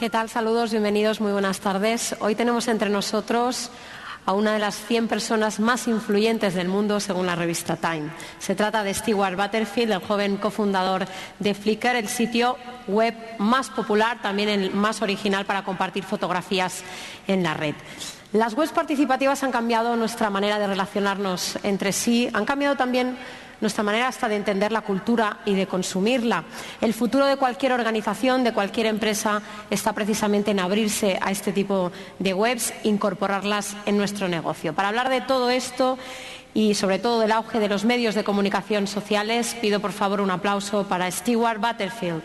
¿Qué tal? Saludos, bienvenidos, muy buenas tardes. Hoy tenemos entre nosotros a una de las 100 personas más influyentes del mundo según la revista Time. Se trata de Stewart Butterfield, el joven cofundador de Flickr, el sitio web más popular, también el más original para compartir fotografías en la red. Las webs participativas han cambiado nuestra manera de relacionarnos entre sí, han cambiado también nuestra manera hasta de entender la cultura y de consumirla. El futuro de cualquier organización, de cualquier empresa, está precisamente en abrirse a este tipo de webs, incorporarlas en nuestro negocio. Para hablar de todo esto y sobre todo del auge de los medios de comunicación sociales, pido por favor un aplauso para Stewart Butterfield.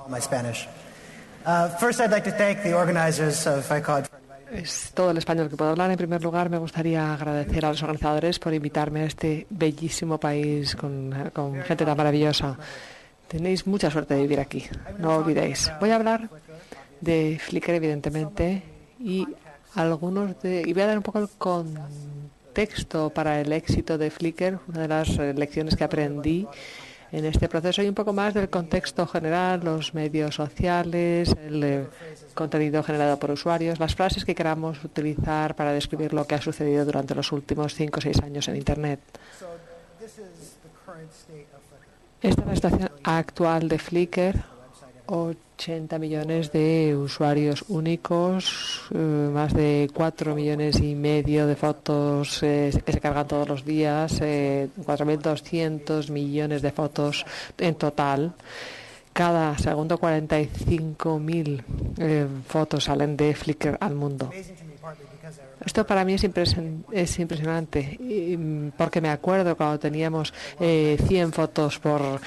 My Spanish. First, I'd like to thank the organizers of FICOD. Es todo el español que puedo hablar. En primer lugar, me gustaría agradecer a los organizadores por invitarme a este bellísimo país con gente tan maravillosa. Tenéis mucha suerte de vivir aquí, no olvidéis. Voy a hablar de Flickr, evidentemente, y voy a dar un poco el contexto para el éxito de Flickr, una de las lecciones que aprendí en este proceso, y un poco más del contexto general, los medios sociales, el contenido generado por usuarios, las frases que queramos utilizar para describir lo que ha sucedido durante los últimos 5 o 6 años en Internet. Esta es la situación actual de Flickr. 80 millones de usuarios únicos, más de 4,5 millones de fotos que se cargan todos los días, 4.200 millones de fotos en total. Cada segundo 45.000 fotos salen de Flickr al mundo. Esto para mí es impresionante, porque me acuerdo cuando teníamos 100 fotos por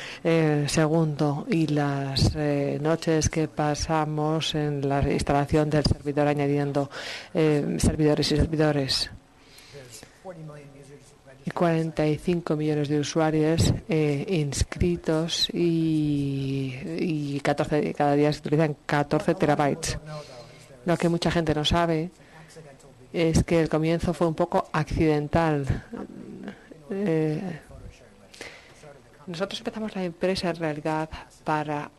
segundo y las noches que pasamos en la instalación del servidor añadiendo servidores y servidores. Y 45 millones de usuarios inscritos y cada día se utilizan 14 terabytes. Lo que mucha gente no sabe es que el comienzo fue un poco accidental. Nosotros empezamos la empresa en realidad para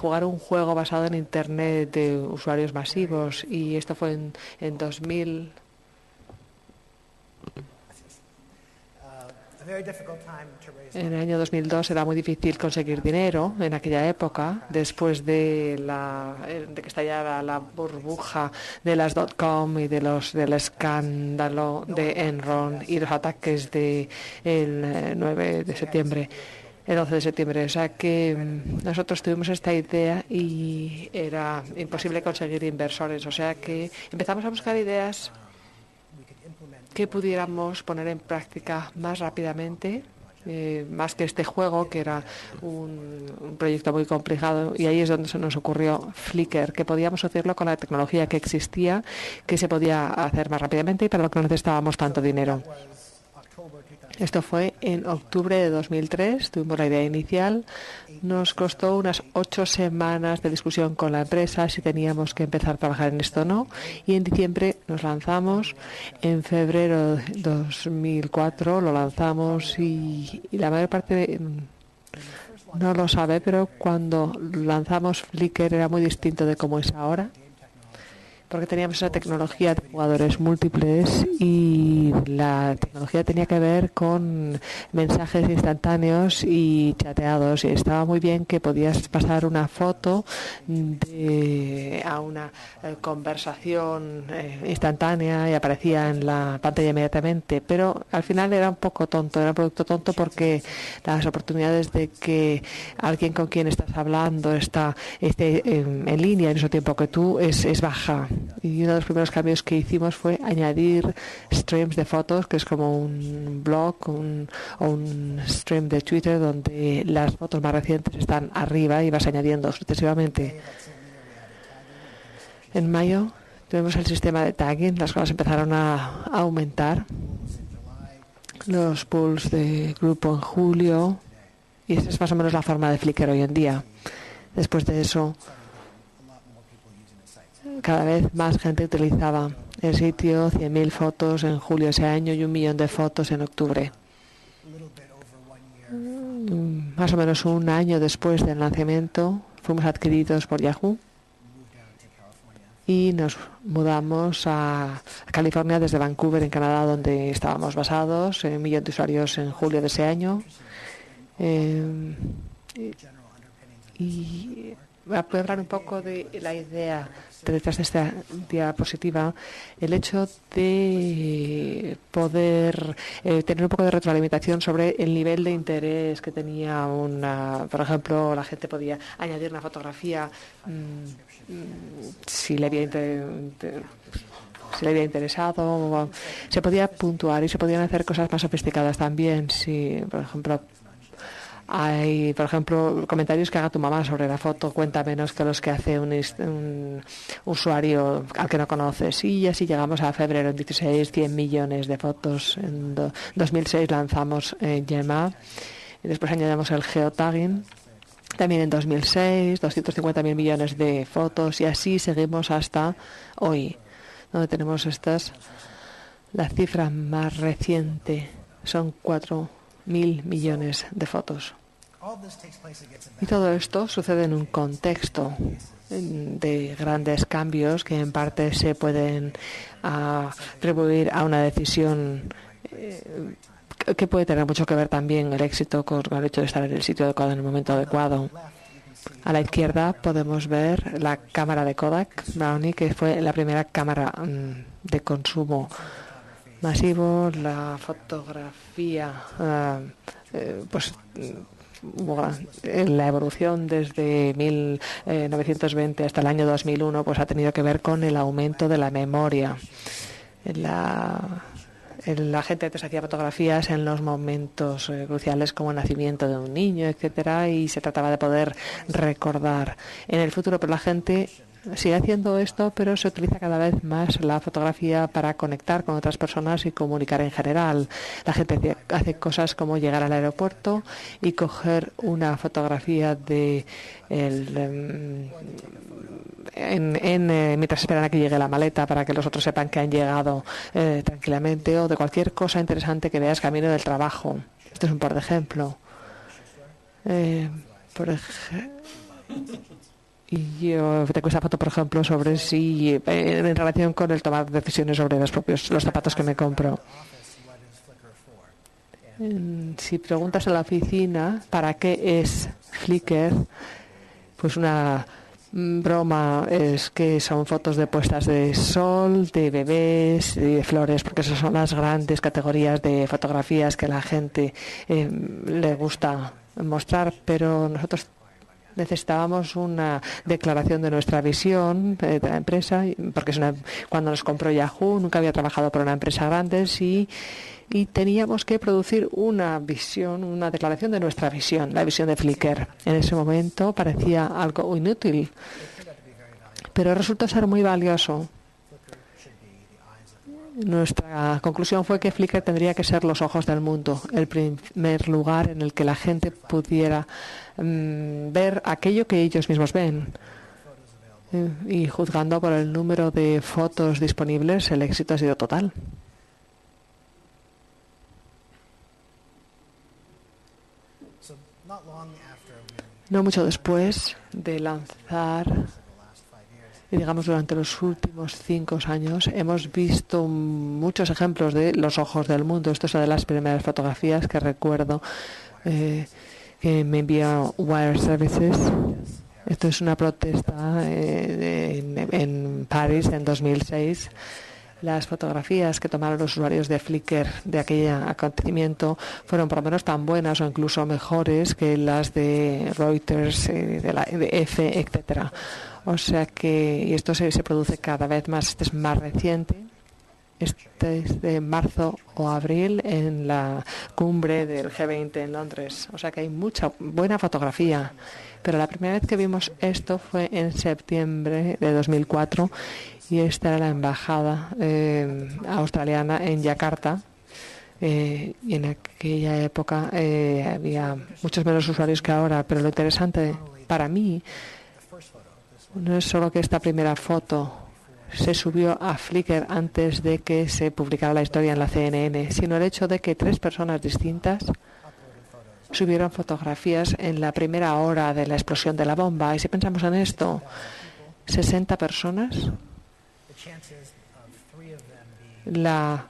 jugar un juego basado en Internet de usuarios masivos, y esto fue en 2000. En el año 2002 era muy difícil conseguir dinero en aquella época, después de que estallara la burbuja de las .com y del escándalo de Enron y los ataques del 9 de septiembre. El 11 de septiembre, o sea que nosotros tuvimos esta idea y era imposible conseguir inversores, o sea que empezamos a buscar ideas que pudiéramos poner en práctica más rápidamente, más que este juego, que era un proyecto muy complicado, y ahí es donde se nos ocurrió Flickr, que podíamos hacerlo con la tecnología que existía, que se podía hacer más rápidamente y para lo que no necesitábamos tanto dinero. Esto fue en octubre de 2003, tuvimos la idea inicial. Nos costó unas 8 semanas de discusión con la empresa si teníamos que empezar a trabajar en esto o no. Y en diciembre nos lanzamos. En febrero de 2004 lo lanzamos y la mayor parte no lo sabe, pero cuando lanzamos Flickr era muy distinto de cómo es ahora, porque teníamos esa tecnología de jugadores múltiples y la tecnología tenía que ver con mensajes instantáneos y chateados, y estaba muy bien que podías pasar una foto a una conversación instantánea y aparecía en la pantalla inmediatamente, pero al final era un poco tonto, era un producto tonto, porque las oportunidades de que alguien con quien estás hablando esté en línea en ese tiempo que tú es baja. Y uno de los primeros cambios que hicimos fue añadir streams de fotos, que es como un blog o un stream de Twitter donde las fotos más recientes están arriba y vas añadiendo sucesivamente. En mayo tuvimos el sistema de tagging, las cosas empezaron a aumentar. Los pools de grupo en julio, Y esa es más o menos la forma de Flickr hoy en día. Después de eso, cada vez más gente utilizaba el sitio, 100.000 fotos en julio de ese año y 1 millón de fotos en octubre. Más o menos un año después del lanzamiento, fuimos adquiridos por Yahoo y nos mudamos a California desde Vancouver, en Canadá, donde estábamos basados. 1 millón de usuarios en julio de ese año. Y voy a hablar un poco de la idea detrás de esta diapositiva, el hecho de poder tener un poco de retroalimentación sobre el nivel de interés que tenía por ejemplo, la gente podía añadir una fotografía si le había interesado, se podía puntuar y se podían hacer cosas más sofisticadas también. Si, por ejemplo, hay, comentarios que haga tu mamá sobre la foto cuenta menos que los que hace un usuario al que no conoces. Y así llegamos a febrero 16, 100 millones de fotos. En 2006 lanzamos Gemma y después añadimos el geotagging. También en 2006, 250.000 millones de fotos, y así seguimos hasta hoy, donde tenemos la cifra más reciente son 4.000 millones de fotos. Y todo esto sucede en un contexto de grandes cambios que en parte se pueden atribuir a una decisión que puede tener mucho que ver también el éxito con el hecho de estar en el sitio adecuado en el momento adecuado. A la izquierda podemos ver la cámara de Kodak Brownie, que fue la primera cámara de consumo masivo. La fotografía, la evolución desde 1920 hasta el año 2001, pues ha tenido que ver con el aumento de la memoria. La gente antes hacía fotografías en los momentos cruciales como el nacimiento de un niño, etcétera, y se trataba de poder recordar en el futuro, pero la gente sigue haciendo esto, pero se utiliza cada vez más la fotografía para conectar con otras personas y comunicar en general. La gente hace cosas como llegar al aeropuerto y coger una fotografía mientras esperan a que llegue la maleta para que los otros sepan que han llegado tranquilamente, o de cualquier cosa interesante que veas camino del trabajo. Esto es un par de ejemplo. Y yo tengo esta foto, por ejemplo, sobre si en relación con el tomar decisiones sobre los zapatos que me compro. Si preguntas a la oficina para qué es Flickr, pues una broma es que son fotos de puestas de sol, de bebés, de flores, porque esas son las grandes categorías de fotografías que a la gente le gusta mostrar, pero nosotros necesitábamos una declaración de nuestra visión de la empresa, porque cuando nos compró Yahoo nunca había trabajado para una empresa grande y teníamos que producir una visión, una declaración de nuestra visión, la visión de Flickr. En ese momento parecía algo inútil, pero resultó ser muy valioso. Nuestra conclusión fue que Flickr tendría que ser los ojos del mundo, el primer lugar en el que la gente pudiera ver aquello que ellos mismos ven. Y juzgando por el número de fotos disponibles, el éxito ha sido total. No mucho después de lanzar, y digamos durante los últimos 5 años, hemos visto muchos ejemplos de los ojos del mundo. Esto es una de las primeras fotografías que recuerdo que me envió Wire Services. Esto es una protesta en París en 2006. Las fotografías que tomaron los usuarios de Flickr de aquel acontecimiento fueron por lo menos tan buenas o incluso mejores que las de Reuters, de EFE, etcétera. O sea que, y esto se produce cada vez más. Este es más reciente. Este es de marzo o abril en la cumbre del G20 en Londres. O sea que hay mucha buena fotografía. Pero la primera vez que vimos esto fue en septiembre de 2004 y esta era la embajada australiana en Yakarta. y en aquella época había muchos menos usuarios que ahora, pero lo interesante para mí no es solo que esta primera foto se subió a Flickr antes de que se publicara la historia en la CNN, sino el hecho de que 3 personas distintas subieron fotografías en la primera hora de la explosión de la bomba. Y si pensamos en esto, 60 personas, la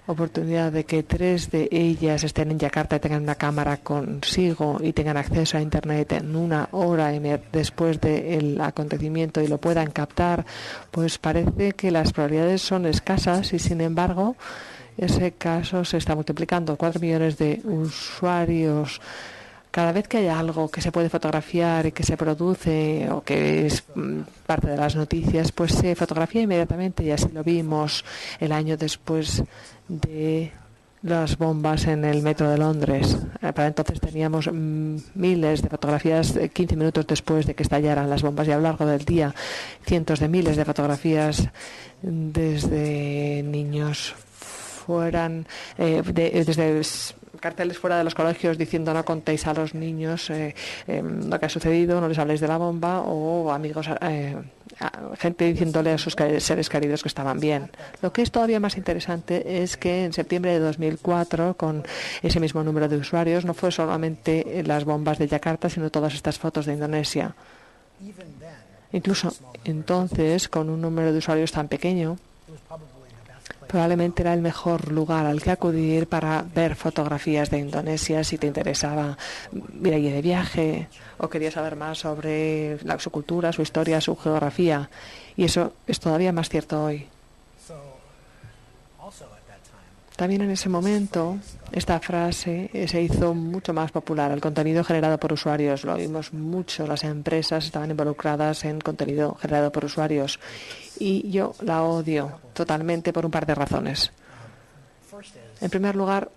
oportunidad de que 3 de ellas estén en Yakarta y tengan una cámara consigo y tengan acceso a Internet en una hora después del acontecimiento y lo puedan captar, pues parece que las probabilidades son escasas y, sin embargo, ese caso se está multiplicando. 4 millones de usuarios. Cada vez que hay algo que se puede fotografiar y que se produce o que es parte de las noticias, pues se fotografía inmediatamente, y así lo vimos el año después de las bombas en el metro de Londres. Para entonces teníamos miles de fotografías 15 minutos después de que estallaran las bombas, y a lo largo del día cientos de miles de fotografías, desde niños desde carteles fuera de los colegios diciendo no contéis a los niños lo que ha sucedido, no les habléis de la bomba, o amigos, gente diciéndole a sus seres queridos que estaban bien. Lo que es todavía más interesante es que en septiembre de 2004, con ese mismo número de usuarios, no fue solamente las bombas de Yakarta, sino todas estas fotos de Indonesia. Incluso entonces, con un número de usuarios tan pequeño, probablemente era el mejor lugar al que acudir para ver fotografías de Indonesia si te interesaba ir allí de viaje o querías saber más sobre su cultura, su historia, su geografía. Y eso es todavía más cierto hoy. También en ese momento esta frase se hizo mucho más popular, el contenido generado por usuarios. Lo vimos mucho, las empresas estaban involucradas en contenido generado por usuarios, y yo la odio totalmente por un par de razones. En primer lugar,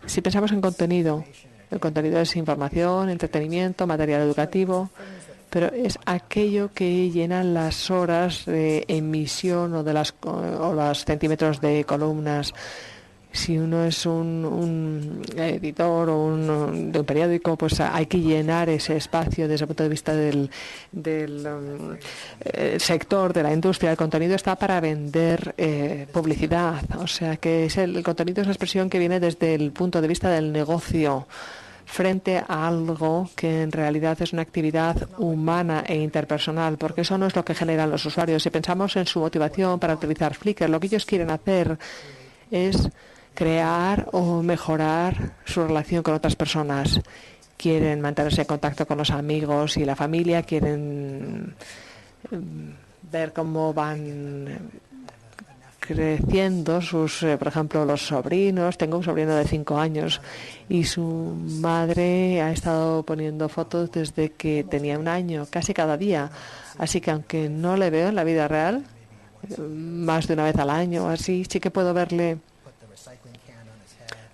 si pensamos en contenido, el contenido es información, entretenimiento, material educativo, pero es aquello que llena las horas de emisión o los centímetros de columnas. Si uno es un editor o de un periódico, pues hay que llenar ese espacio desde el punto de vista del sector, de la industria. El contenido está para vender publicidad. O sea que el contenido es una expresión que viene desde el punto de vista del negocio, frente a algo que en realidad es una actividad humana e interpersonal, porque eso no es lo que generan los usuarios. Si pensamos en su motivación para utilizar Flickr, lo que ellos quieren hacer es crear o mejorar su relación con otras personas. Quieren mantenerse en contacto con los amigos y la familia, quieren ver cómo van creciendo por ejemplo, los sobrinos. Tengo un sobrino de 5 años y su madre ha estado poniendo fotos desde que tenía 1 año, casi cada día. Así que aunque no le veo en la vida real, más de una vez al año, así, sí que puedo verle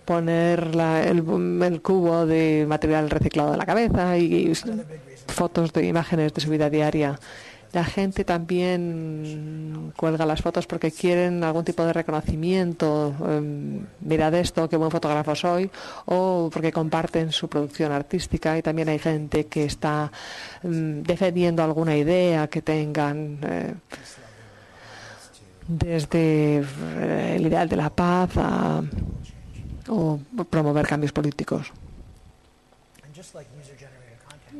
poner el cubo de material reciclado en la cabeza y fotos de imágenes de su vida diaria. La gente también cuelga las fotos porque quieren algún tipo de reconocimiento. Mirad esto, qué buen fotógrafo soy, o porque comparten su producción artística. Y también hay gente que está defendiendo alguna idea que tengan, desde el ideal de la paz o promover cambios políticos.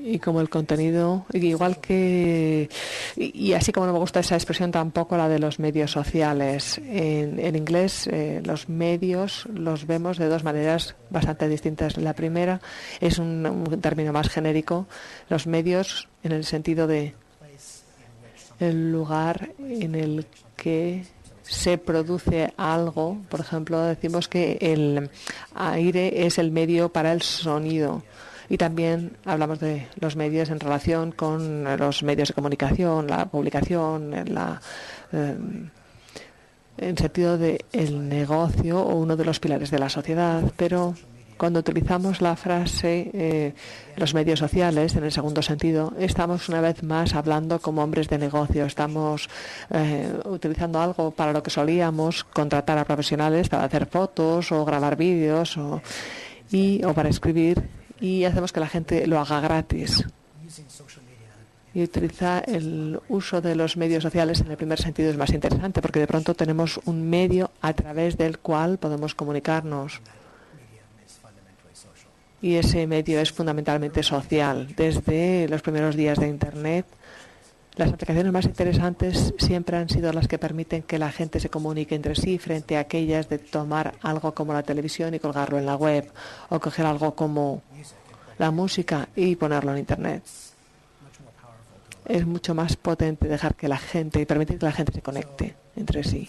Y como el contenido, igual que, y así como no me gusta esa expresión tampoco la de los medios sociales. En inglés los medios los vemos de 2 maneras bastante distintas. La primera es un término más genérico, los medios en el sentido de el lugar en el que se produce algo. Por ejemplo, decimos que el aire es el medio para el sonido. Y también hablamos de los medios en relación con los medios de comunicación, la publicación, en sentido de el negocio o uno de los pilares de la sociedad. Pero Cuando utilizamos la frase los medios sociales, en el segundo sentido, estamos una vez más hablando como hombres de negocio. Estamos utilizando algo para lo que solíamos contratar a profesionales para hacer fotos o grabar vídeos o para escribir, y hacemos que la gente lo haga gratis. Y utilizar el uso de los medios sociales en el primer sentido es más interesante, porque de pronto tenemos un medio a través del cual podemos comunicarnos. Y ese medio es fundamentalmente social. Desde los primeros días de Internet, las aplicaciones más interesantes siempre han sido las que permiten que la gente se comunique entre sí, frente a aquellas de tomar algo como la televisión y colgarlo en la web, o coger algo como la música y ponerlo en Internet. Es mucho más potente dejar que la gente y permitir que la gente se conecte entre sí.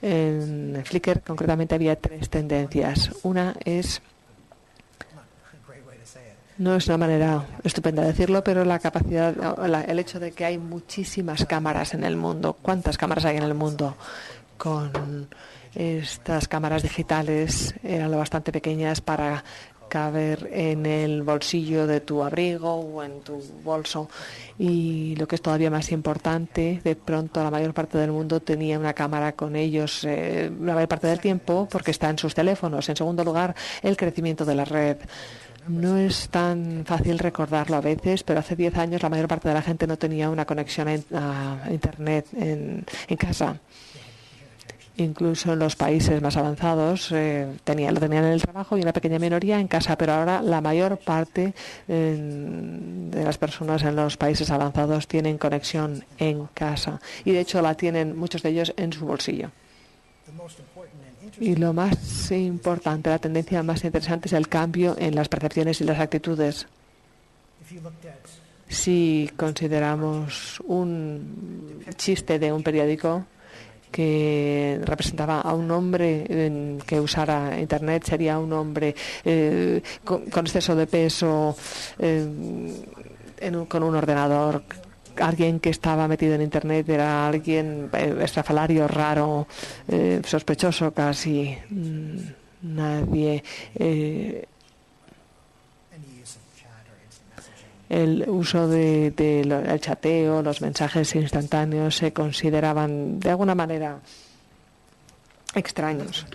En Flickr concretamente había 3 tendencias. Una es, no es una manera estupenda de decirlo, pero la capacidad, el hecho de que hay muchísimas cámaras en el mundo. ¿Cuántas cámaras hay en el mundo? Con estas cámaras digitales eran lo bastante pequeñas para caber en el bolsillo de tu abrigo o en tu bolso, y lo que es todavía más importante, de pronto la mayor parte del mundo tenía una cámara con ellos la mayor parte del tiempo, porque está en sus teléfonos. En segundo lugar, el crecimiento de la red. No es tan fácil recordarlo a veces, pero hace 10 años la mayor parte de la gente no tenía una conexión a Internet en casa. Incluso en los países más avanzados lo tenían en el trabajo y una pequeña minoría en casa, pero ahora la mayor parte de las personas en los países avanzados tienen conexión en casa, y de hecho la tienen muchos de ellos en su bolsillo. Y lo más importante, la tendencia más interesante, es el cambio en las percepciones y las actitudes. Si consideramos un chiste de un periódico que representaba a un hombre que usara Internet, sería un hombre con exceso de peso, con un ordenador. Alguien que estaba metido en Internet era alguien estrafalario, raro, sospechoso casi. Nadie. El uso del chateo, los mensajes instantáneos se consideraban de alguna manera extraños.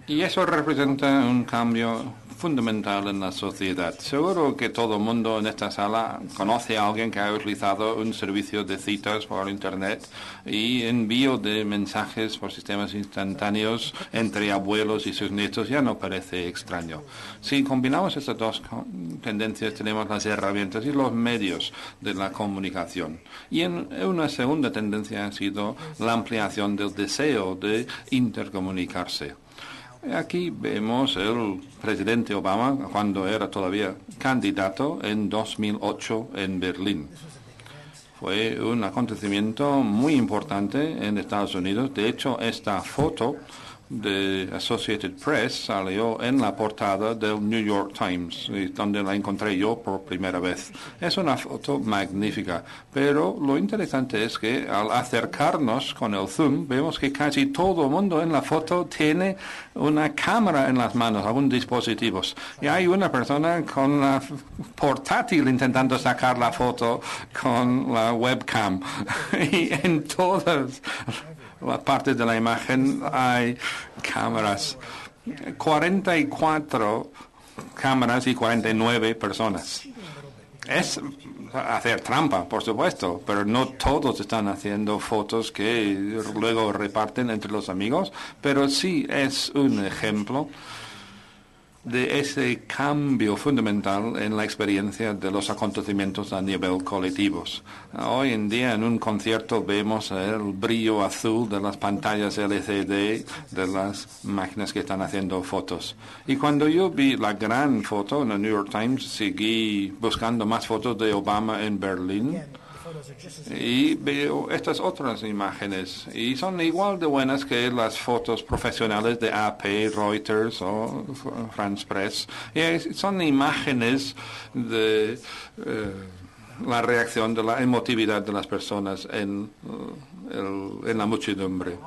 Y eso representa un cambio fundamental en la sociedad. Seguro que todo el mundo en esta sala conoce a alguien que ha utilizado un servicio de citas por Internet y envío de mensajes por sistemas instantáneos entre abuelos y sus nietos. Ya no parece extraño. Si combinamos estas dos tendencias, tenemos las herramientas y los medios de la comunicación. Y una segunda tendencia ha sido la ampliación del deseo de intercomunicarse. Aquí vemos el presidente Obama cuando era todavía candidato en 2008 en Berlín. Fue un acontecimiento muy importante en Estados Unidos. De hecho, esta foto de Associated Press salió en la portada del New York Times, donde la encontré yo por primera vez. Es una foto magnífica, pero lo interesante es que al acercarnos con el zoom, vemos que casi todo el mundo en la foto tiene una cámara en las manos, algún dispositivo. Y hay una persona con la portátil intentando sacar la foto con la webcam. Y en todas las partes de la imagen hay cámaras. 44 cámaras y 49 personas. Es hacer trampa, por supuesto, pero no todos están haciendo fotos que luego reparten entre los amigos, pero sí es un ejemplo de ese cambio fundamental en la experiencia de los acontecimientos a nivel colectivos. Hoy en día en un concierto vemos el brillo azul de las pantallas LCD de las máquinas que están haciendo fotos. Y cuando yo vi la gran foto en el New York Times, seguí buscando más fotos de Obama en Berlín. Y veo estas otras imágenes y son igual de buenas que las fotos profesionales de AP, Reuters o France Press. Y son imágenes de la reacción, de la emotividad de las personas en la muchedumbre.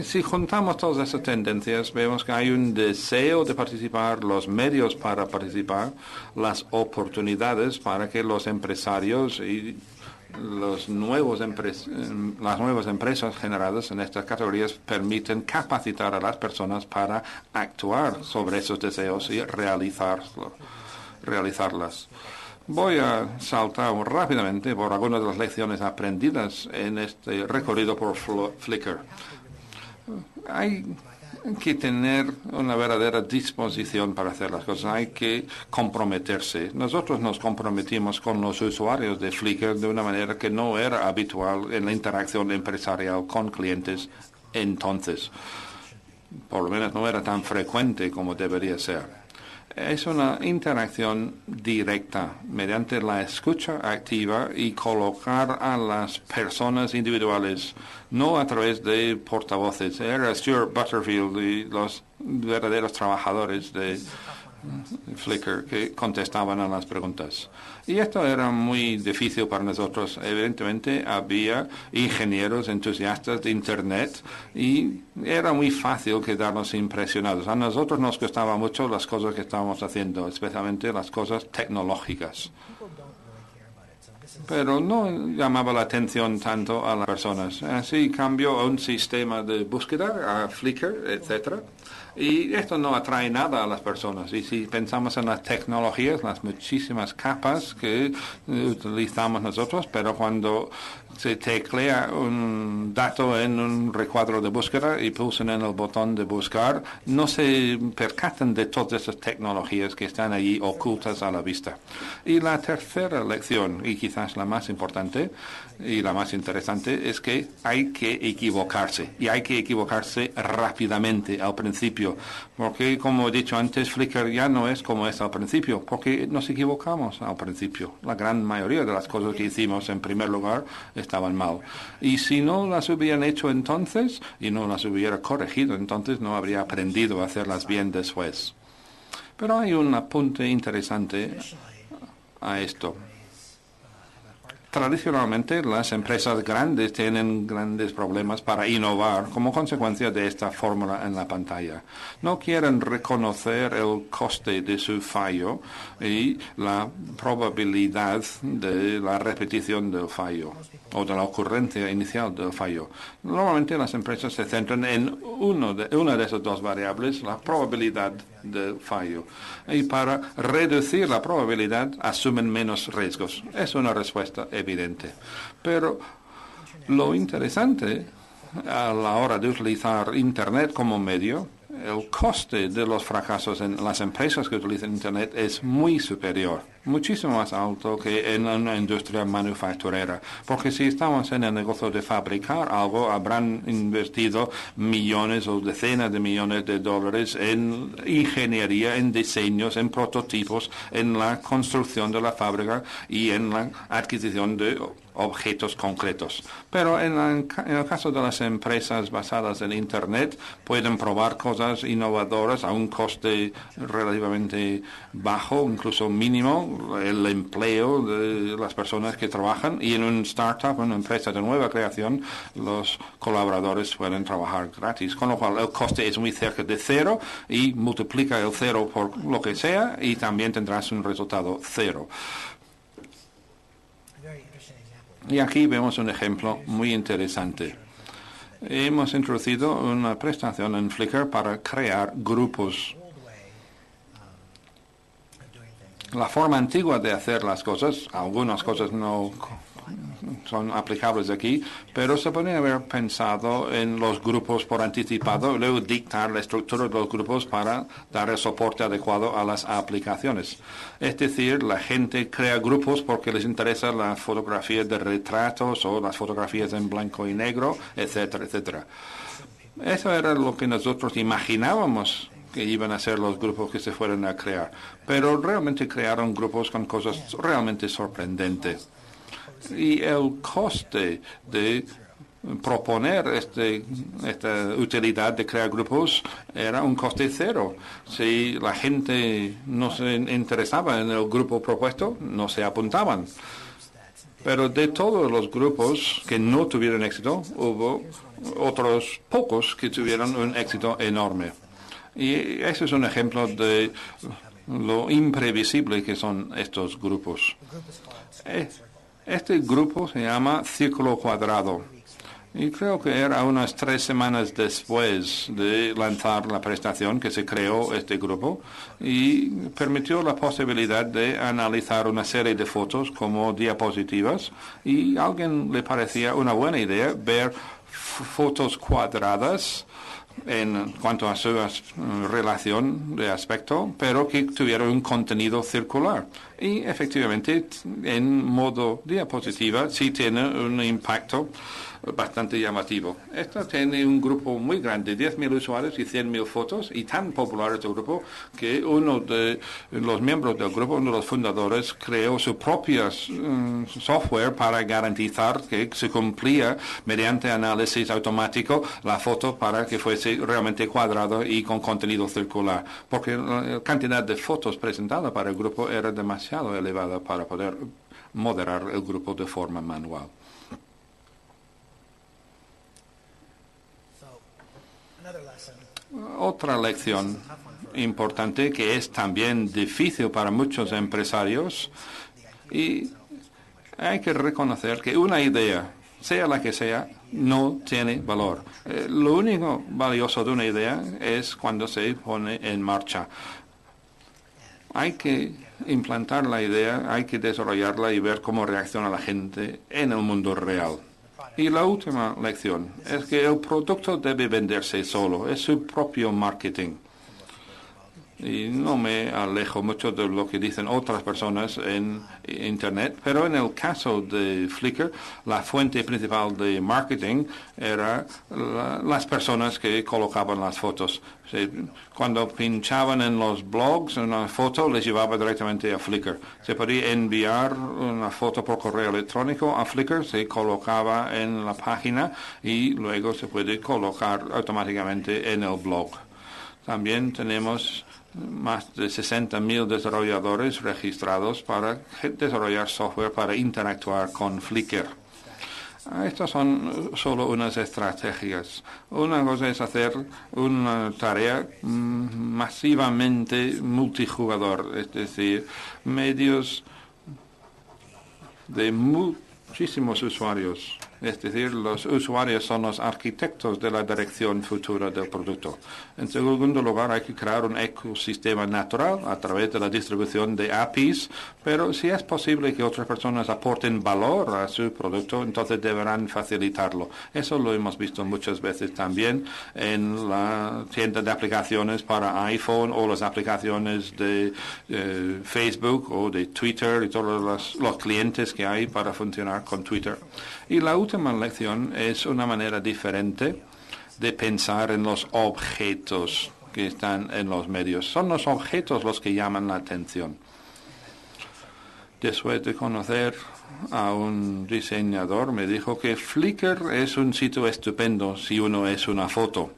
Si juntamos todas esas tendencias, vemos que hay un deseo de participar, los medios para participar, las oportunidades para que los empresarios y las nuevas empresas generadas en estas categorías permiten capacitar a las personas para actuar sobre esos deseos y realizarlas. Voy a saltar rápidamente por algunas de las lecciones aprendidas en este recorrido por Flickr. Hay que tener una verdadera disposición para hacer las cosas. Hay que comprometerse. Nosotros nos comprometimos con los usuarios de Flickr de una manera que no era habitual en la interacción empresarial con clientes entonces. Por lo menos no era tan frecuente como debería ser. Es una interacción directa mediante la escucha activa y colocar a las personas individuales, no a través de portavoces. Era Stuart Butterfield y los verdaderos trabajadores de Flickr que contestaban a las preguntas. Y esto era muy difícil para nosotros. Evidentemente había ingenieros entusiastas de Internet y era muy fácil quedarnos impresionados. A nosotros nos gustaban mucho las cosas que estábamos haciendo, especialmente las cosas tecnológicas. Pero no llamaba la atención tanto a las personas. Así cambió a un sistema de búsqueda, a Flickr, etcétera. Y esto no atrae nada a las personas. Y si pensamos en las tecnologías, las muchísimas capas que utilizamos nosotros, pero cuando se teclea un dato en un recuadro de búsqueda y pulsan en el botón de buscar, no se percatan de todas esas tecnologías que están allí ocultas a la vista. Y la tercera lección, y quizás la más importante y la más interesante, es que hay que equivocarse. Y hay que equivocarse rápidamente al principio. Porque, como he dicho antes, Flickr ya no es como es al principio, porque nos equivocamos al principio. La gran mayoría de las cosas que hicimos en primer lugar estaban mal. Y si no las hubieran hecho entonces y no las hubiera corregido, entonces no habría aprendido a hacerlas bien después. Pero hay un apunte interesante a esto. Tradicionalmente, las empresas grandes tienen grandes problemas para innovar como consecuencia de esta fórmula en la pantalla. No quieren reconocer el coste de su fallo y la probabilidad de la repetición del fallo o de la ocurrencia inicial del fallo. Normalmente las empresas se centran en una de esas dos variables, la probabilidad del fallo. Y para reducir la probabilidad asumen menos riesgos. Es una respuesta evidente. Pero lo interesante a la hora de utilizar Internet como medio, el coste de los fracasos en las empresas que utilizan Internet es muy superior, muchísimo más alto que en una industria manufacturera. Porque si estamos en el negocio de fabricar algo, habrán invertido millones o decenas de millones de dólares en ingeniería, en diseños, en prototipos, en la construcción de la fábrica y en la adquisición de objetos concretos. Pero en el caso de las empresas basadas en Internet, pueden probar cosas innovadoras a un coste relativamente bajo, incluso mínimo, el empleo de las personas que trabajan. Y en un startup, una empresa de nueva creación, los colaboradores pueden trabajar gratis. Con lo cual, el coste es muy cerca de cero y multiplica el cero por lo que sea y también tendrás un resultado cero. Y aquí vemos un ejemplo muy interesante. Hemos introducido una prestación en Flickr para crear grupos. La forma antigua de hacer las cosas, algunas cosas no son aplicables aquí, pero se podría haber pensado en los grupos por anticipado y luego dictar la estructura de los grupos para dar el soporte adecuado a las aplicaciones. Es decir, la gente crea grupos porque les interesa la fotografía de retratos o las fotografías en blanco y negro, etcétera, etcétera. Eso era lo que nosotros imaginábamos que iban a ser los grupos que se fueran a crear, pero realmente crearon grupos con cosas realmente sorprendentes. Y el coste de proponer esta utilidad de crear grupos era un coste cero. Si la gente no se interesaba en el grupo propuesto, no se apuntaban. Pero de todos los grupos que no tuvieron éxito, hubo otros pocos que tuvieron un éxito enorme. Y ese es un ejemplo de lo imprevisible que son estos grupos. Este grupo se llama Círculo Cuadrado. Y creo que era unas 3 semanas después de lanzar la prestación que se creó este grupo y permitió la posibilidad de analizar una serie de fotos como diapositivas, y a alguien le parecía una buena idea ver fotos cuadradas en cuanto a su relación de aspecto, pero que tuvieran un contenido circular. Y efectivamente, en modo diapositiva, sí tiene un impacto bastante llamativo. Esto tiene un grupo muy grande, 10.000 usuarios y 100.000 fotos, y tan popular este grupo que uno de los miembros del grupo, uno de los fundadores, creó su propio software para garantizar que se cumplía mediante análisis automático la foto para que fuese realmente cuadrado y con contenido circular, porque la cantidad de fotos presentadas para el grupo era demasiado elevada para poder moderar el grupo de forma manual. Otra lección importante que es también difícil para muchos empresarios, y hay que reconocer que una idea, sea la que sea, no tiene valor. Lo único valioso de una idea es cuando se pone en marcha. Hay que implantar la idea, hay que desarrollarla y ver cómo reacciona la gente en el mundo real. Y la última lección es que el producto debe venderse solo, es su propio marketing. Y no me alejo mucho de lo que dicen otras personas en Internet, pero en el caso de Flickr, la fuente principal de marketing era las personas que colocaban las fotos. Cuando pinchaban en los blogs una foto, les llevaba directamente a Flickr. Se podía enviar una foto por correo electrónico a Flickr, se colocaba en la página y luego se puede colocar automáticamente en el blog. También tenemos más de 60.000 desarrolladores registrados para desarrollar software para interactuar con Flickr. Estas son solo unas estrategias. Una cosa es hacer una tarea masivamente multijugador, es decir, medios de muchísimos usuarios. Es decir, los usuarios son los arquitectos de la dirección futura del producto. En segundo lugar, hay que crear un ecosistema natural a través de la distribución de APIs, pero si es posible que otras personas aporten valor a su producto, entonces deberán facilitarlo. Eso lo hemos visto muchas veces también en la tienda de aplicaciones para iPhone o las aplicaciones de Facebook o de Twitter y todos los clientes que hay para funcionar con Twitter. Y la última lección es una manera diferente de pensar en los objetos que están en los medios. Son los objetos los que llaman la atención. Después de conocer a un diseñador, me dijo que Flickr es un sitio estupendo si uno es una foto.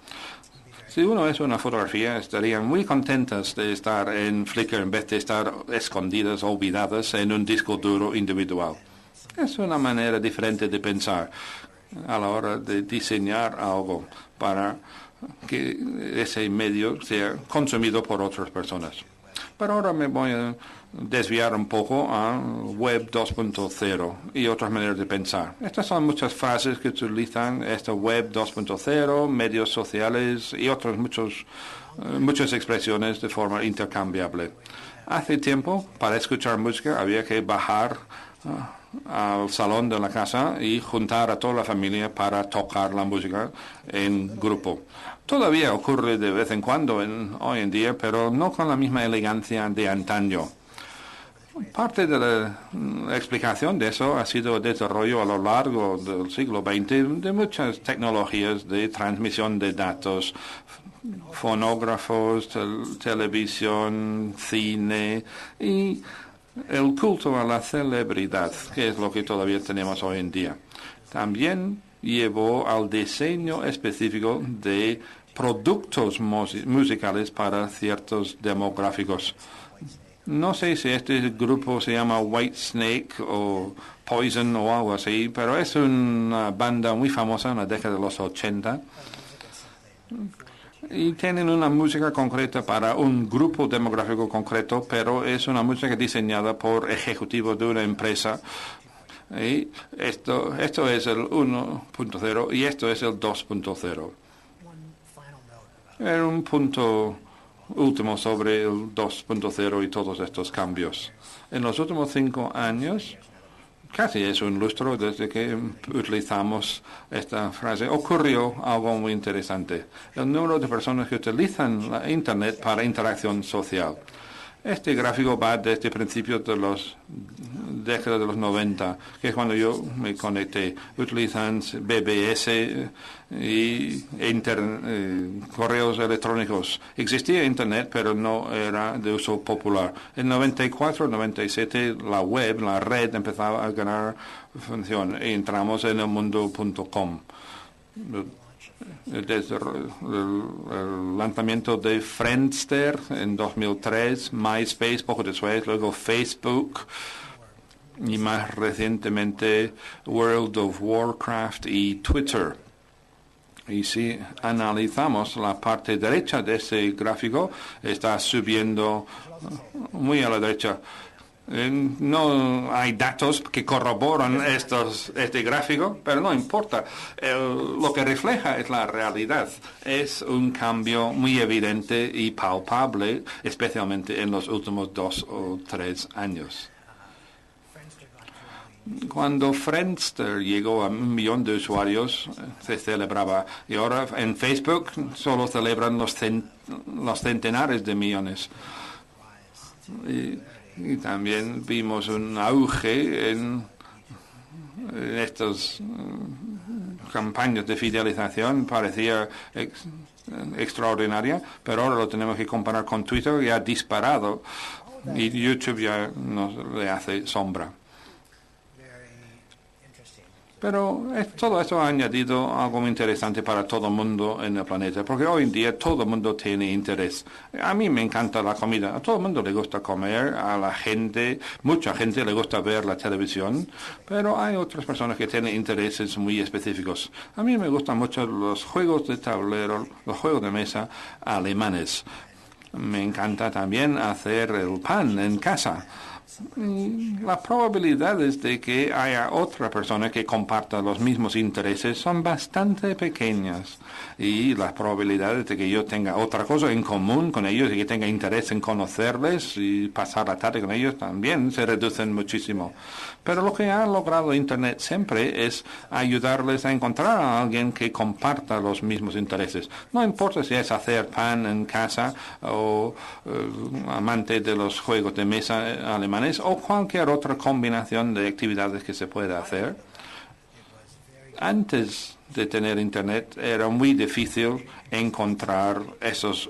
Si uno es una fotografía, estarían muy contentas de estar en Flickr en vez de estar escondidas, olvidadas en un disco duro individual. Es una manera diferente de pensar a la hora de diseñar algo para que ese medio sea consumido por otras personas. Pero ahora me voy a desviar un poco a Web 2.0 y otras maneras de pensar. Estas son muchas frases que utilizan esta Web 2.0, medios sociales y otras muchas expresiones de forma intercambiable. Hace tiempo, para escuchar música, había que bajar al salón de la casa y juntar a toda la familia para tocar la música en grupo. Todavía ocurre de vez en cuando hoy en día, pero no con la misma elegancia de antaño. Parte de la explicación de eso ha sido el desarrollo a lo largo del siglo XX de muchas tecnologías de transmisión de datos, fonógrafos, televisión, cine y el culto a la celebridad, que es lo que todavía tenemos hoy en día. También llevó al diseño específico de productos musicales para ciertos demográficos. No sé si este grupo se llama White Snake o Poison o algo así, pero es una banda muy famosa en la década de los 80. Y tienen una música concreta para un grupo demográfico concreto, pero es una música diseñada por ejecutivos de una empresa. Y esto es el 1.0 y esto es el 2.0. Era un punto último sobre el 2.0 y todos estos cambios. En los últimos 5 años, casi es un lustro desde que utilizamos esta frase, ocurrió algo muy interesante. El número de personas que utilizan la Internet para interacción social. Este gráfico va desde principios de los décadas de los 90, que es cuando yo me conecté. Utilizan BBS y correos electrónicos. Existía Internet, pero no era de uso popular. En 94, 97, la web, la red, empezaba a ganar función. Entramos en el mundo.com. Desde el lanzamiento de Friendster en 2003, MySpace poco después, luego Facebook y más recientemente World of Warcraft y Twitter. Y si analizamos la parte derecha de ese gráfico, está subiendo muy a la derecha. No hay datos que corroboran este gráfico, pero no importa. Lo que refleja es la realidad. Es un cambio muy evidente y palpable, especialmente en los últimos 2 o 3 años. Cuando Friendster llegó a 1 millón de usuarios, se celebraba. Y ahora en Facebook solo celebran los centenares de millones. Y también vimos un auge en estas campañas de fidelización. Parecía extraordinaria, pero ahora lo tenemos que comparar con Twitter, que ha disparado, y YouTube ya nos le hace sombra. Pero todo esto ha añadido algo muy interesante para todo el mundo en el planeta, porque hoy en día todo el mundo tiene interés. A mí me encanta la comida, a todo el mundo le gusta comer, a la gente, mucha gente le gusta ver la televisión, pero hay otras personas que tienen intereses muy específicos. A mí me gustan mucho los juegos de tablero, los juegos de mesa alemanes. Me encanta también hacer el pan en casa. Las probabilidades de que haya otra persona que comparta los mismos intereses son bastante pequeñas, y las probabilidades de que yo tenga otra cosa en común con ellos y que tenga interés en conocerles y pasar la tarde con ellos también se reducen muchísimo. Pero lo que ha logrado Internet siempre es ayudarles a encontrar a alguien que comparta los mismos intereses. No importa si es hacer pan en casa o amante de los juegos de mesa alemanes o cualquier otra combinación de actividades que se pueda hacer. Antes de tener Internet era muy difícil encontrar esas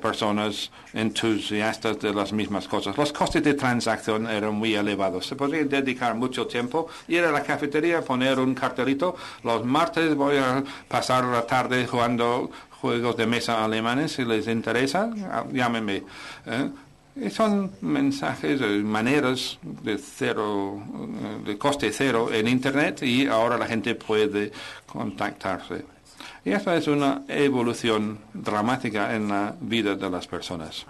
personas entusiastas de las mismas cosas. Los costes de transacción eran muy elevados. Se podría dedicar mucho tiempo, ir a la cafetería, poner un cartelito. Los martes voy a pasar la tarde jugando juegos de mesa alemanes. Si les interesa, llámenme. Son mensajes, maneras de coste cero en Internet, y ahora la gente puede contactarse. Y esta es una evolución dramática en la vida de las personas.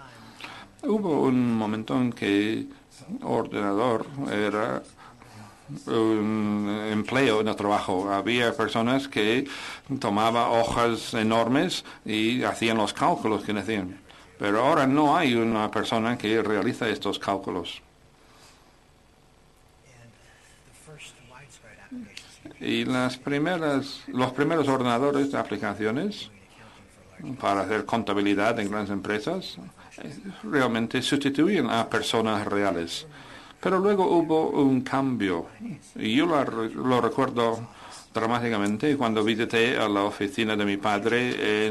Hubo un momento en que ordenador era un empleo en el trabajo. Había personas que tomaban hojas enormes y hacían los cálculos que hacían. Pero ahora no hay una persona que realiza estos cálculos. Y los primeros ordenadores de aplicaciones para hacer contabilidad en grandes empresas realmente sustituyen a personas reales. Pero luego hubo un cambio, y yo lo recuerdo dramáticamente cuando visité a la oficina de mi padre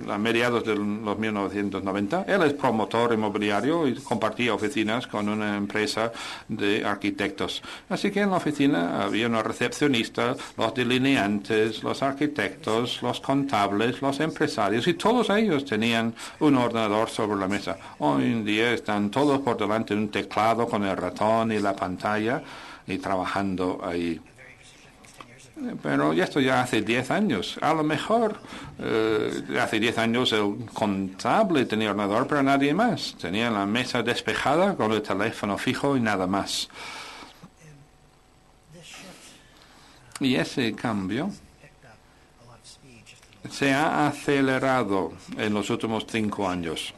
a mediados de los 1990. Él es promotor inmobiliario y compartía oficinas con una empresa de arquitectos. Así que en la oficina había una recepcionista, los delineantes, los arquitectos, los contables, los empresarios, y todos ellos tenían un ordenador sobre la mesa. Hoy en día están todos por delante de un teclado con el ratón y la pantalla y trabajando ahí. Pero esto ya hace 10 años. A lo mejor hace 10 años el contable tenía ordenador, pero nadie más. Tenía la mesa despejada con el teléfono fijo y nada más. Y ese cambio se ha acelerado en los últimos 5 años.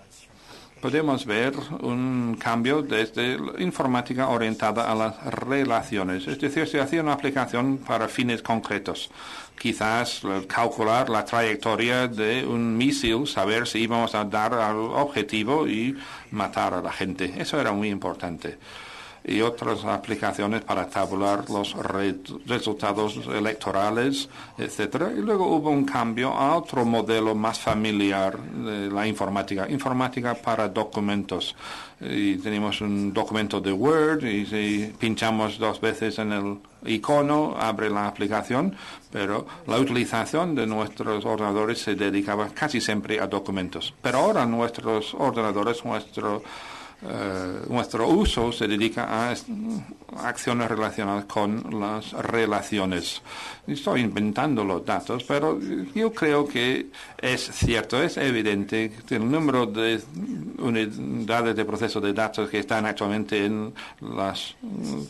Podemos ver un cambio desde la informática orientada a las relaciones. Es decir, se hacía una aplicación para fines concretos. Quizás calcular la trayectoria de un misil, saber si íbamos a dar al objetivo y matar a la gente. Eso era muy importante. Y otras aplicaciones para tabular los resultados electorales, etcétera. Y luego hubo un cambio a otro modelo más familiar de la informática para documentos. Y tenemos un documento de Word y si pinchamos 2 veces en el icono, abre la aplicación, pero la utilización de nuestros ordenadores se dedicaba casi siempre a documentos. Pero ahora nuestros ordenadores, nuestro uso se dedica a acciones relacionadas con las relaciones. Estoy inventando los datos, pero yo creo que es cierto, es evidente que el número de unidades de proceso de datos que están actualmente en las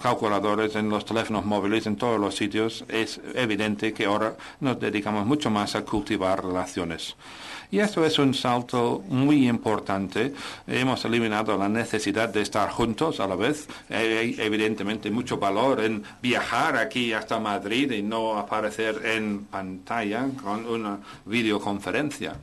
calculadoras, en los teléfonos móviles, en todos los sitios, es evidente que ahora nos dedicamos mucho más a cultivar relaciones. Y esto es un salto muy importante. Hemos eliminado la necesidad de estar juntos a la vez. Hay evidentemente mucho valor en viajar aquí hasta Madrid y no aparecer en pantalla con una videoconferencia.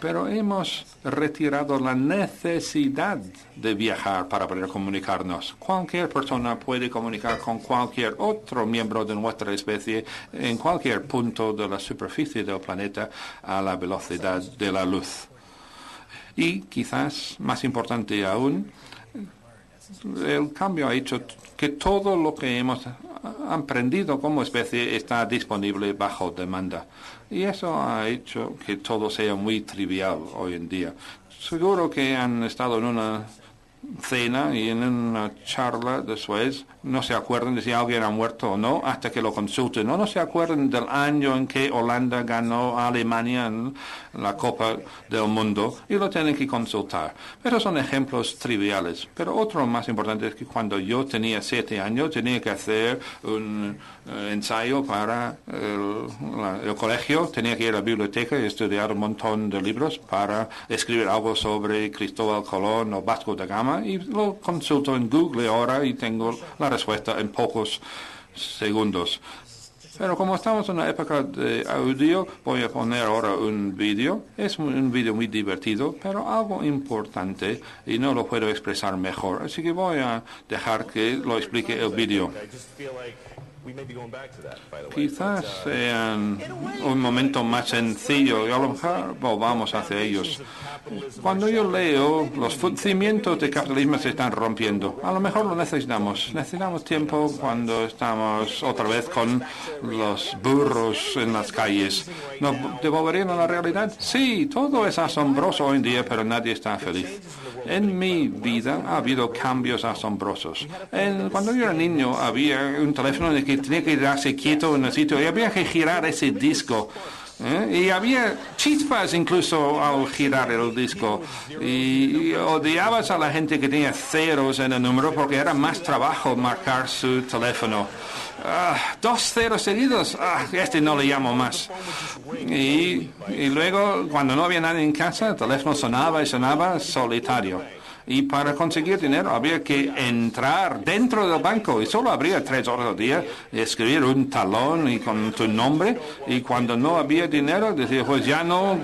Pero hemos retirado la necesidad de viajar para poder comunicarnos. Cualquier persona puede comunicar con cualquier otro miembro de nuestra especie en cualquier punto de la superficie del planeta a la velocidad de la luz. Y quizás más importante aún, el cambio ha hecho que todo lo que hemos aprendido como especie está disponible bajo demanda. Y eso ha hecho que todo sea muy trivial hoy en día. Seguro que han estado en una cena y en una charla después no se acuerdan de si alguien ha muerto o no hasta que lo consulten. No se acuerdan del año en que Holanda ganó a Alemania en la Copa del Mundo y lo tienen que consultar. Pero son ejemplos triviales. Pero otro más importante es que cuando yo tenía 7 años tenía que hacer un ensayo para el colegio. Tenía que ir a la biblioteca y estudiar un montón de libros para escribir algo sobre Cristóbal Colón o Vasco da Gama. Y lo consulto en Google ahora y tengo la respuesta en pocos segundos. Pero como estamos en una época de audio, voy a poner ahora un vídeo. Es un vídeo muy divertido, pero algo importante y no lo puedo expresar mejor. Así que voy a dejar que lo explique el vídeo. Quizás sea un momento más sencillo y a lo mejor volvamos hacia ellos. Cuando yo leo, los cimientos del capitalismo se están rompiendo. A lo mejor lo necesitamos. Necesitamos tiempo cuando estamos otra vez con los burros en las calles. ¿Nos devolverían a la realidad? Sí, todo es asombroso hoy en día, pero nadie está feliz. En mi vida ha habido cambios asombrosos. Cuando yo era niño había un teléfono en el que tenía que quedarse quieto en el sitio y había que girar ese disco. Y había chispas incluso al girar el disco. Y odiabas a la gente que tenía ceros en el número porque era más trabajo marcar su teléfono. 2 ceros seguidos, este no le llamo más. Y luego, cuando no había nadie en casa, el teléfono sonaba y sonaba solitario. y para conseguir dinero había que entrar dentro del banco y solo abría 3 horas al día, escribir un talón y con tu nombre, y cuando no había dinero decía, pues ya no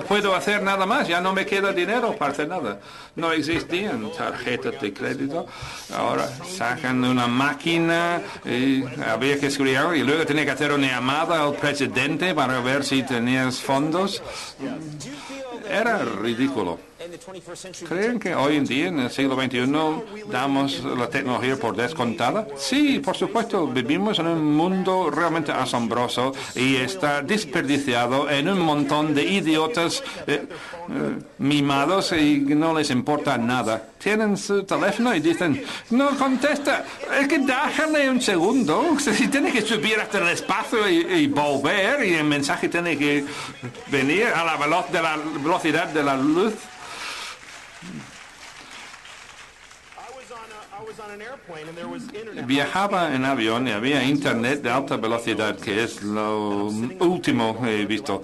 puedo hacer nada más, ya no me queda dinero para hacer nada. No existían tarjetas de crédito, ahora sacan una máquina y había que escribir algo y luego tenía que hacer una llamada al presidente para ver si tenías fondos. Era ridículo. ¿Creen que hoy en día, en el siglo XXI, damos la tecnología por descontada? Sí, por supuesto. Vivimos en un mundo realmente asombroso y está desperdiciado en un montón de idiotas mimados y no les importa nada. Tienen su teléfono y dicen, no contesta, es que déjale un segundo, si tiene que subir hasta el espacio y volver, y el mensaje tiene que venir a la velocidad de la luz. Viajaba en avión y había internet de alta velocidad, que es lo último que he visto.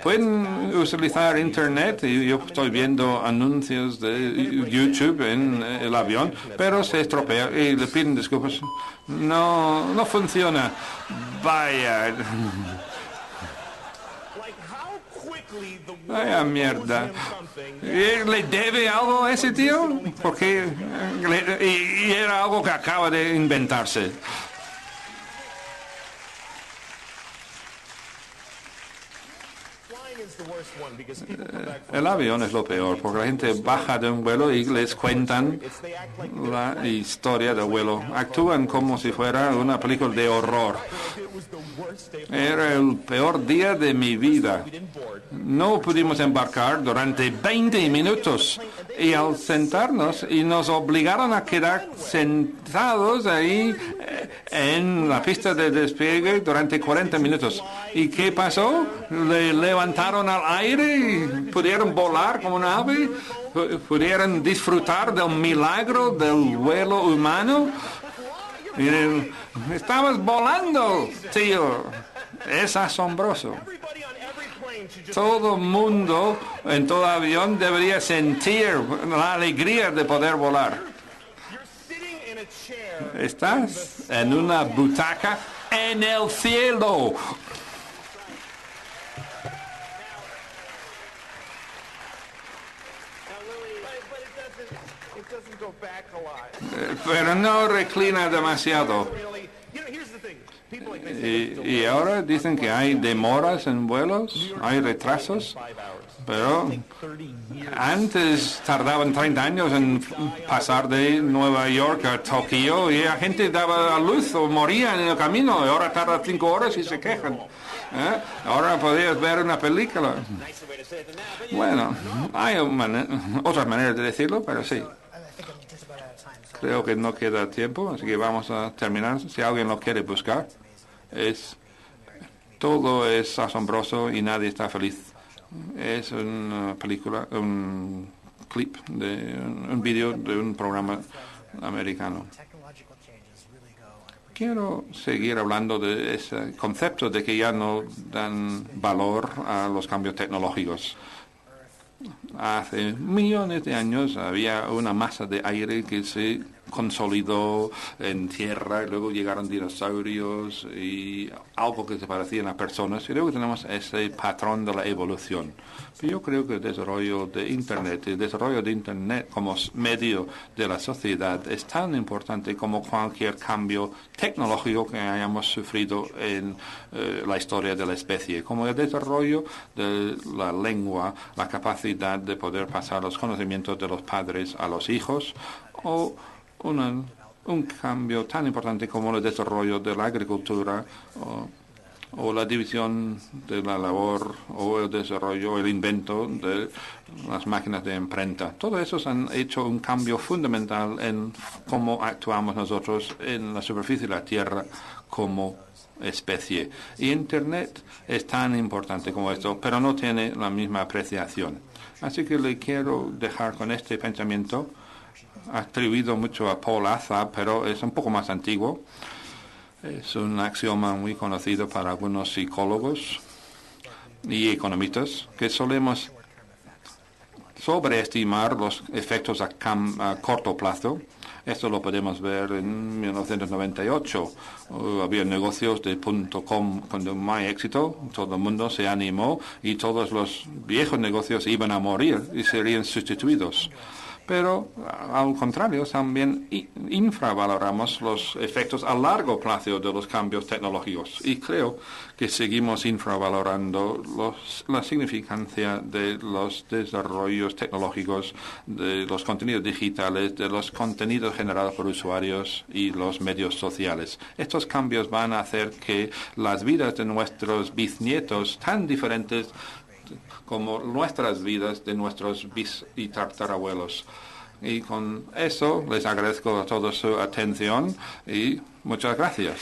Pueden utilizar internet y yo estoy viendo anuncios de YouTube en el avión, pero se estropea y le piden disculpas. No funciona. Vaya. Vaya mierda. ¿Le debe algo a ese tío? Porque y era algo que acaba de inventarse. El avión es lo peor, porque la gente baja de un vuelo y les cuentan la historia del vuelo. Actúan como si fuera una película de horror. Era el peor día de mi vida. No pudimos embarcar durante 20 minutos y al sentarnos y nos obligaron a quedar sentados ahí en la pista de despegue durante 40 minutos. ¿Y qué pasó? Le levantaron al aire y pudieron volar como un ave, pudieron disfrutar del milagro del vuelo humano. Miren, estabas volando, tío. Es asombroso. Todo mundo en todo avión debería sentir la alegría de poder volar. Estás en una butaca en el cielo. Pero no reclina demasiado. Y ahora dicen que hay demoras en vuelos, hay retrasos, pero antes tardaban 30 años en pasar de Nueva York a Tokio y la gente daba a luz o moría en el camino, y ahora tarda 5 horas y se quejan. Ahora podías ver una película. Bueno, hay otras maneras de decirlo, pero sí. Creo que no queda tiempo, así que vamos a terminar. Si alguien lo quiere buscar, todo es asombroso y nadie está feliz. Es una película, un clip, un vídeo de un programa americano. Quiero seguir hablando de ese concepto de que ya no dan valor a los cambios tecnológicos. Hace millones de años había una masa de aire que se consolidó en tierra, y luego llegaron dinosaurios y algo que se parecían a personas, y luego tenemos ese patrón de la evolución. Pero yo creo que el desarrollo de Internet como medio de la sociedad es tan importante como cualquier cambio tecnológico que hayamos sufrido en la historia de la especie, como el desarrollo de la lengua, la capacidad de poder pasar los conocimientos de los padres a los hijos, o un cambio tan importante como el desarrollo de la agricultura o la división de la labor o el desarrollo, el invento de las máquinas de imprenta. Todo eso han hecho un cambio fundamental en cómo actuamos nosotros en la superficie de la Tierra como especie. Y Internet es tan importante como esto, pero no tiene la misma apreciación. Así que le quiero dejar con este pensamiento, atribuido mucho a Paul Aza, pero es un poco más antiguo. Es un axioma muy conocido para algunos psicólogos y economistas, que solemos sobreestimar los efectos a corto plazo. Esto lo podemos ver en 1998. Había negocios de .com con más éxito, todo el mundo se animó y todos los viejos negocios iban a morir y serían sustituidos. Pero, al contrario, también infravaloramos los efectos a largo plazo de los cambios tecnológicos. Y creo que seguimos infravalorando la significancia de los desarrollos tecnológicos, de los contenidos digitales, de los contenidos generados por usuarios y los medios sociales. Estos cambios van a hacer que las vidas de nuestros bisnietos, tan diferentes como nuestras vidas de nuestros bis y tatarabuelos. Y con eso les agradezco a todos su atención y muchas gracias.